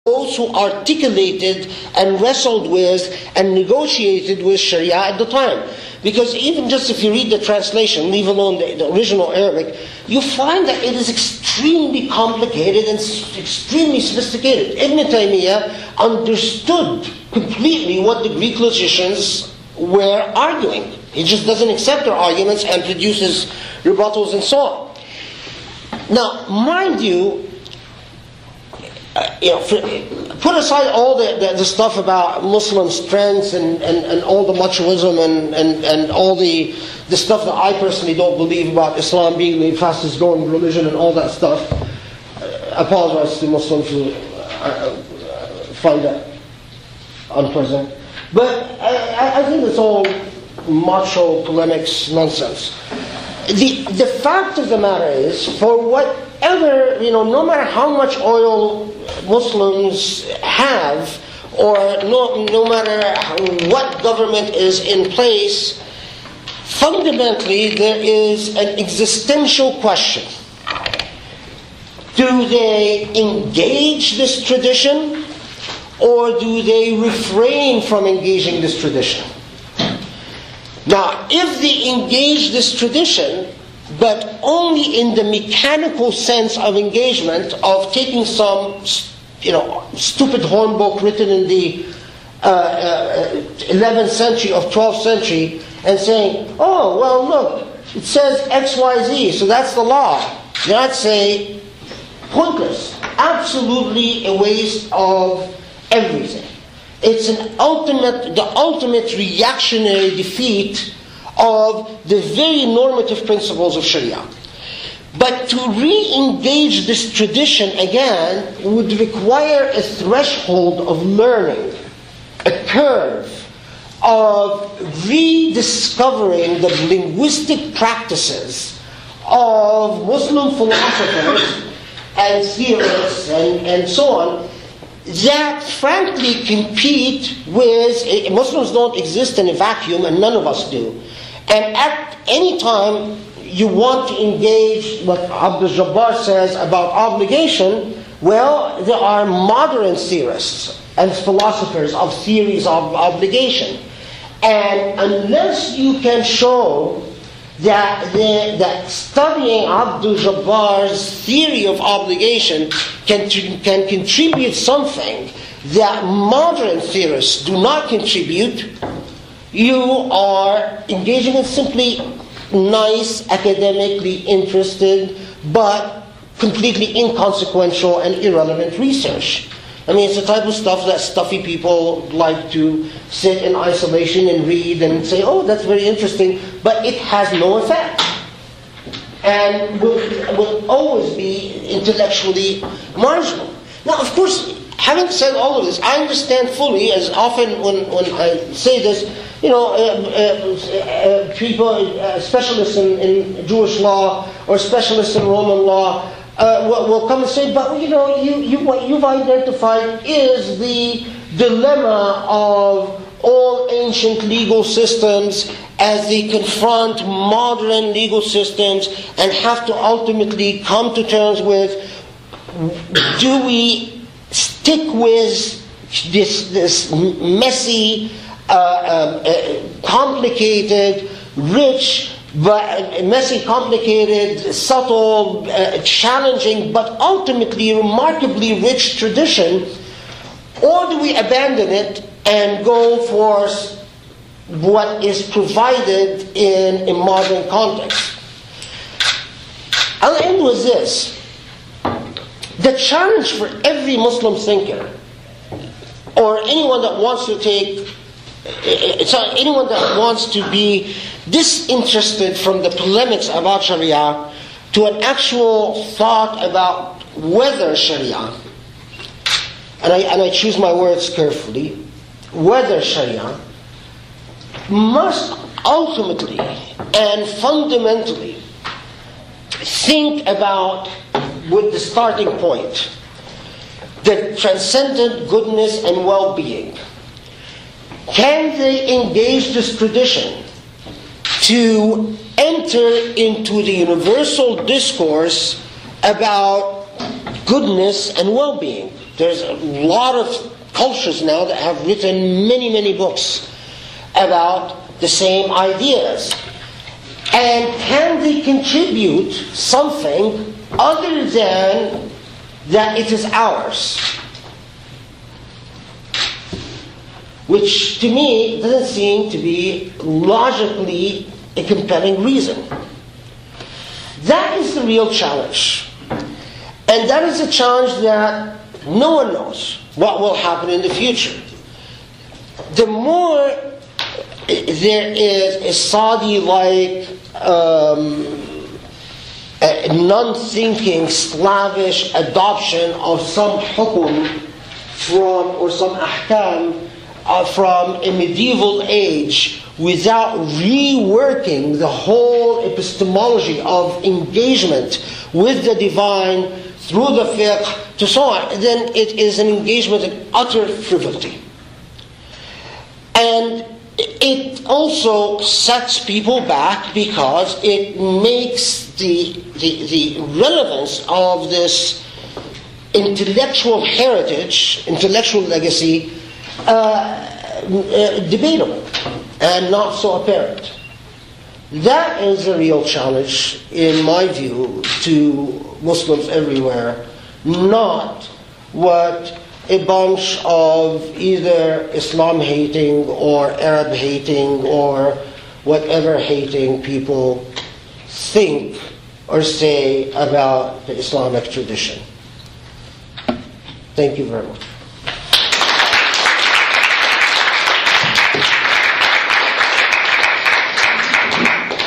those who articulated and wrestled with and negotiated with Sharia at the time. Because even just if you read the translation, leave alone the original Arabic, you find that it is extremely complicated and extremely sophisticated. Ibn Taymiyyah understood completely what the Greek logicians were arguing. He just doesn't accept their arguments and produces rebuttals and so on. Now, mind you, put aside all the stuff about Muslim strengths and all the machoism and all the stuff that I personally don't believe about Islam being the fastest growing religion and all that stuff. I apologize to Muslims who find that unpleasant. But I think it's all macho polemics nonsense. The fact of the matter is, for whatever, no matter how much oil Muslims have, or no matter what government is in place, fundamentally there is an existential question. Do they engage this tradition, or do they refrain from engaging this tradition? Now, if they engage this tradition, but only in the mechanical sense of engagement, of taking some, stupid hornbook written in the 11th century or 12th century, and saying, oh, well, look, it says X, Y, Z, so that's the law. That's pointless, absolutely a waste of everything. It's the ultimate reactionary defeat of the very normative principles of Sharia. But to re-engage this tradition again would require a threshold of learning, a curve of rediscovering the linguistic practices of Muslim philosophers and theorists and so on, that frankly compete with, Muslims don't exist in a vacuum, and none of us do. And at any time you want to engage what Abdul Jabbar says about obligation, well, there are modern theorists and philosophers of theories of obligation. And unless you can show that studying Abdul Jabbar's theory of obligation can contribute something that modern theorists do not contribute, you are engaging in simply nice, academically interested, but completely inconsequential and irrelevant research. I mean, it's the type of stuff that stuffy people like to sit in isolation and read and say, oh, that's very interesting, but it has no effect. And will always be intellectually marginal. Now, of course, having said all of this, I understand fully, as often when I say this, people, specialists in Jewish law or specialists in Roman law, will come and say, but what you've identified is the dilemma of all ancient legal systems as they confront modern legal systems and have to ultimately come to terms with, do we stick with this messy, complicated, rich, but messy, complicated, subtle, challenging, but ultimately remarkably rich tradition, or do we abandon it and go for what is provided in a modern context? I'll end with this. The challenge for every Muslim thinker, or anyone that wants to anyone that wants to be disinterested from the polemics about Sharia to an actual thought about whether Sharia, and I choose my words carefully, whether Sharia must ultimately and fundamentally think about, with the starting point, the transcendent goodness and well-being. Can they engage this tradition to enter into the universal discourse about goodness and well-being? There's a lot of cultures now that have written many, many books about the same ideas. And can they contribute something other than that it is ours? Which to me doesn't seem to be logically a compelling reason. That is the real challenge. And that is a challenge that no one knows what will happen in the future. The more there is a Saudi-like, non-thinking, slavish adoption of some hukum or some ahkam from a medieval age without reworking the whole epistemology of engagement with the divine through the fiqh to so on, then it is an engagement in utter frivolity. And it also sets people back because it makes the relevance of this intellectual heritage, intellectual legacy, debatable and not so apparent. That is a real challenge, in my view, to Muslims everywhere, not what a bunch of either Islam-hating or Arab-hating or whatever-hating people think or say about the Islamic tradition. Thank you very much.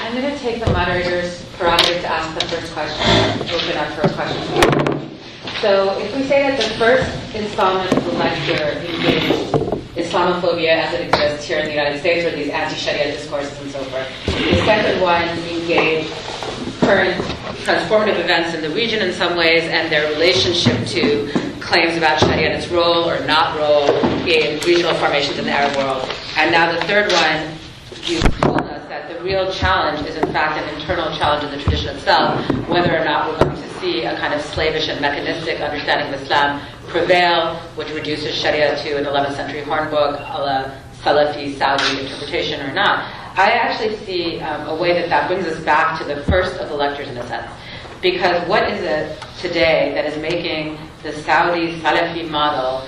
I'm going to take the moderator's prerogative to ask the first question and open up for questions. So if we say that the first installment of the lecture engaged Islamophobia as it exists here in the United States, or these anti-Sharia discourses and so forth, the second one engaged current transformative events in the region in some ways and their relationship to claims about Sharia and its role or not role in regional formations in the Arab world. And now the third one, you told us that the real challenge is in fact an internal challenge in the tradition itself, whether or not we're going to see a kind of slavish and mechanistic understanding of Islam prevail, which reduces Sharia to an 11th century hornbook, a Salafi Saudi interpretation or not. I actually see a way that brings us back to the first of the lectures in a sense. Because what is it today that is making the Saudi Salafi model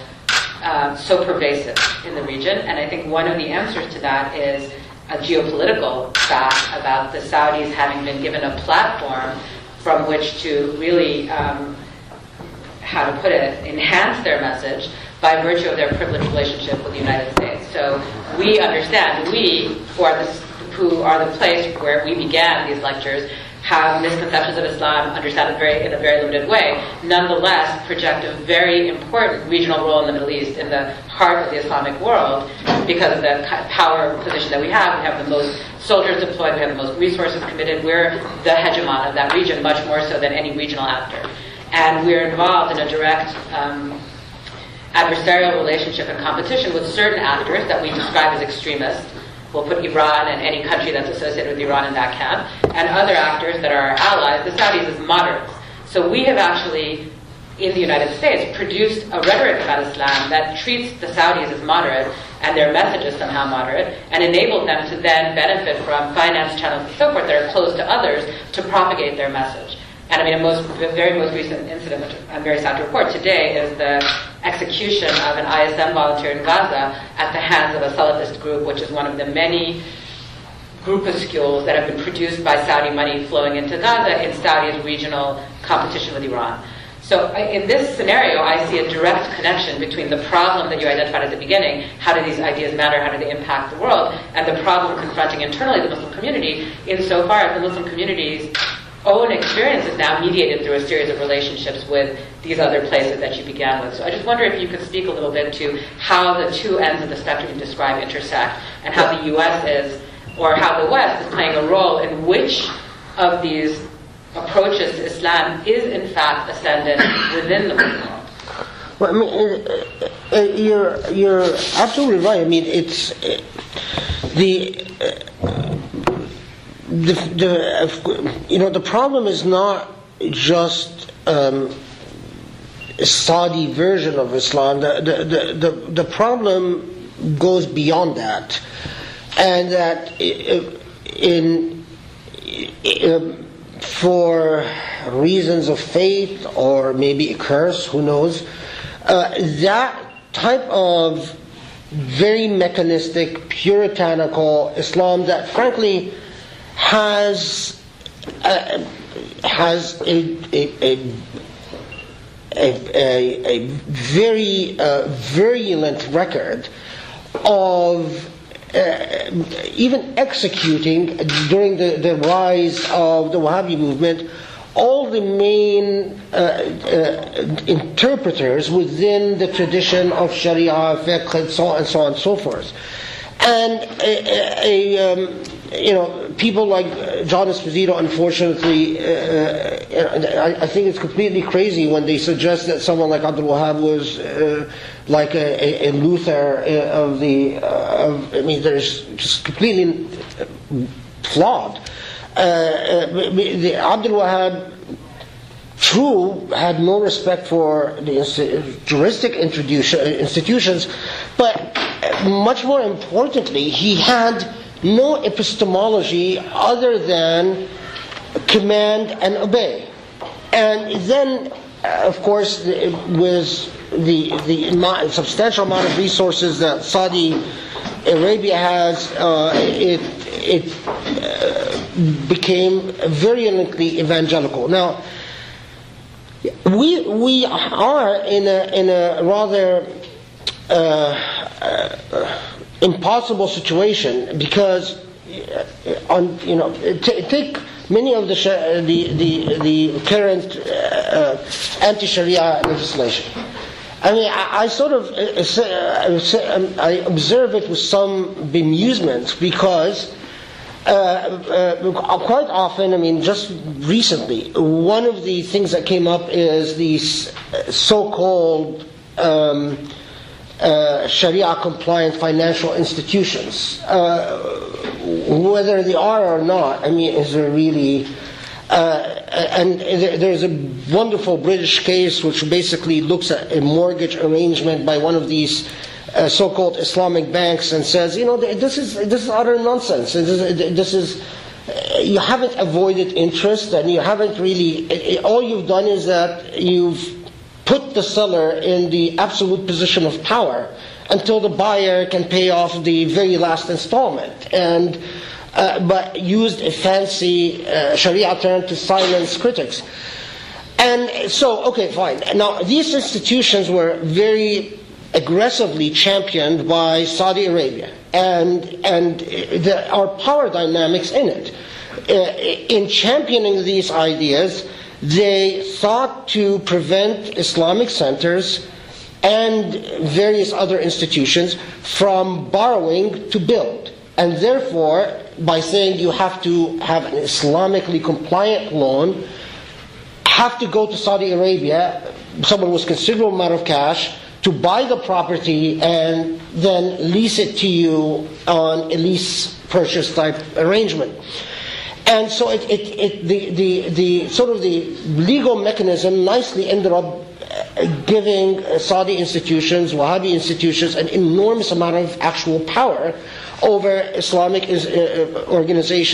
so pervasive in the region? And I think one of the answers to that is a geopolitical fact about the Saudis having been given a platform from which to really, how to put it, enhance their message by virtue of their privileged relationship with the United States. So we understand, we, who are the place where we began these lectures, have misconceptions of Islam, understand it in a very limited way, nonetheless project a very important regional role in the Middle East, in the heart of the Islamic world, because of the power position that we have. We have the most soldiers deployed, we have the most resources committed, we're the hegemon of that region, much more so than any regional actor. And we're involved in a direct adversarial relationship and competition with certain actors that we describe as extremists. We'll put Iran and any country that's associated with Iran in that camp, and other actors that are our allies, the Saudis, as moderates. So we have actually, in the United States, produced a rhetoric about Islam that treats the Saudis as moderate, and their message is somehow moderate, and enabled them to then benefit from finance channels and so forth that are closed to others to propagate their message. And I mean, a very most recent incident, which I'm very sad to report today, is the execution of an ISM volunteer in Gaza at the hands of a Salafist group, which is one of the many groupuscules that have been produced by Saudi money flowing into Gaza in Saudi's regional competition with Iran. So in this scenario, I see a direct connection between the problem that you identified at the beginning, how do these ideas matter, how do they impact the world, and the problem confronting internally the Muslim community, insofar as the Muslim community's own experience is now mediated through a series of relationships with these other places that you began with. So I just wonder if you could speak a little bit to how the two ends of the spectrum you describe intersect, and how the U.S. is, or how the West is playing a role in which of these approaches to Islam is in fact ascendant within the Muslim world. Well, I mean, you're absolutely right. I mean, it's the problem is not just Saudi version of Islam. The problem goes beyond that, and that for reasons of faith or maybe a curse, who knows, that type of very mechanistic, puritanical Islam that frankly has a very virulent record of even executing, during the rise of the Wahhabi movement, all the main interpreters within the tradition of Shariah, fiqh, and so on and so forth. And people like John Esposito, unfortunately, I think it's completely crazy when they suggest that someone like Abdul Wahhab was like a Luther of the. There's just completely flawed. Abdul Wahhab, true, had no respect for the juristic institutions, but much more importantly, he had no epistemology other than command and obey. And then, of course, with the substantial amount of resources that Saudi Arabia has, it became virulently evangelical. Now, we are in a rather impossible situation, because take many of the current anti-Sharia legislation. I observe it with some bemusement, because quite often, just recently, one of the things that came up is these so-called Sharia-compliant financial institutions. Whether they are or not, is there really... and there's a wonderful British case which basically looks at a mortgage arrangement by one of these so-called Islamic banks and says, this is utter nonsense. This is you haven't avoided interest, and you haven't really... all you've done is that you've put the seller in the absolute position of power until the buyer can pay off the very last installment, and but used a fancy Sharia term to silence critics. And so, okay, fine. Now, these institutions were very aggressively championed by Saudi Arabia, and there are power dynamics in it. In championing these ideas, they sought to prevent Islamic centers and various other institutions from borrowing to build. And therefore, by saying you have to have an Islamically compliant loan, have to go to Saudi Arabia, someone with considerable amount of cash, to buy the property and then lease it to you on a lease purchase type arrangement. And so the sort of the legal mechanism nicely ended up giving Saudi institutions, Wahhabi institutions, an enormous amount of actual power over Islamic organizations